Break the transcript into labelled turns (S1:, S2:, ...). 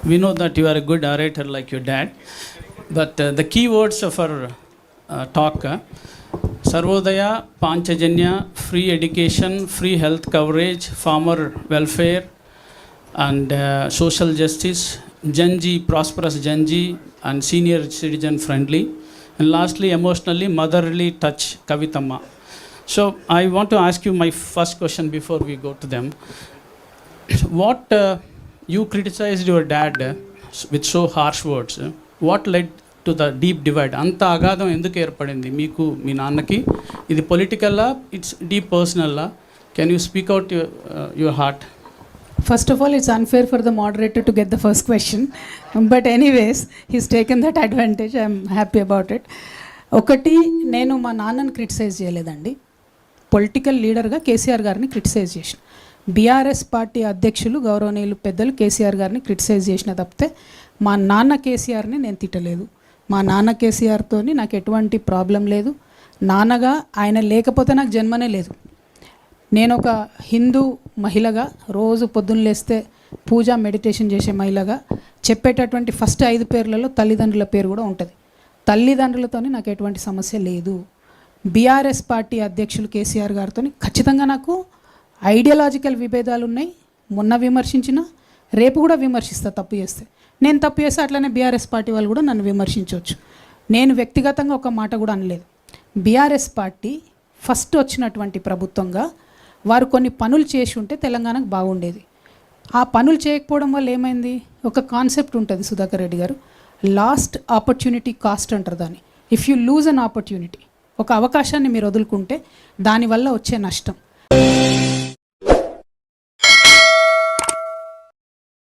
S1: We know that you are a good orator like your dad. But the key words of our talk, Sarvodaya, Panchajanya, free education, free health coverage, farmer welfare, and social justice, Janji, prosperous Janji, and senior citizen friendly. And lastly, emotionally, motherly touch, Kavithamma. So I want to ask you my first question before we go to them. What you criticized your dad with so harsh words. What led to the deep divide? Anta agadam enduku erpadindi meeku mee naannaki? Idi political la, it's deep personal la. Can you speak out your heart?
S2: First of all, it's unfair for the moderator to get the first question. But anyways, he's taken that advantage. I'm happy about it. ఒకటి, నేను మా నాన్నని criticise చేయలేదండి. Political లీడర్గా కేసీఆర్ గారిని criticise చేసిన. BRS party అధ్యక్షులు గౌరవనీయులు పెద్దలు కేసీఆర్ గారిని క్రిటిసైజ్ చేసిన తప్పితే మా నాన్న కేసీఆర్ని నేను తిట్టలేదు. మా నాన్న కేసీఆర్తో నాకు ఎటువంటి ప్రాబ్లం లేదు. నాన్నగా ఆయన లేకపోతే నాకు జన్మనే లేదు. నేను ఒక హిందూ మహిళగా రోజు పొద్దున్న లేస్తే పూజ మెడిటేషన్ చేసే మహిళగా చెప్పేటటువంటి ఫస్ట్ 5 పేర్లలో తల్లిదండ్రుల పేరు కూడా ఉంటుంది. తల్లిదండ్రులతో నాకు ఎటువంటి సమస్య లేదు. బీఆర్ఎస్ పార్టీ అధ్యక్షులు కేసీఆర్ గారితో ఖచ్చితంగా నాకు ఐడియాలజికల్ విభేదాలు ఉన్నాయి. మొన్న విమర్శించిన, రేపు కూడా విమర్శిస్తా తప్పు చేస్తే. నేను తప్పు చేస్తే అట్లనే బీఆర్ఎస్ పార్టీ వాళ్ళు కూడా నన్ను విమర్శించవచ్చు. నేను వ్యక్తిగతంగా ఒక మాట కూడా అనలేదు. బీఆర్ఎస్ పార్టీ ఫస్ట్ వచ్చినటువంటి ప్రభుత్వంగా వారు కొన్ని పనులు చేసి ఉంటే తెలంగాణకు బాగుండేది. ఆ పనులు చేయకపోవడం వల్ల ఏమైంది? ఒక కాన్సెప్ట్ ఉంటుంది సుధాకర్ రెడ్డి గారు, లాస్ట్ ఆపర్చునిటీ కాస్ట్ అంటారు దాన్ని. If you lose an opportunity, ఒక అవకాశాన్ని మీరు వదులుకుంటే దానివల్ల వచ్చే నష్టం.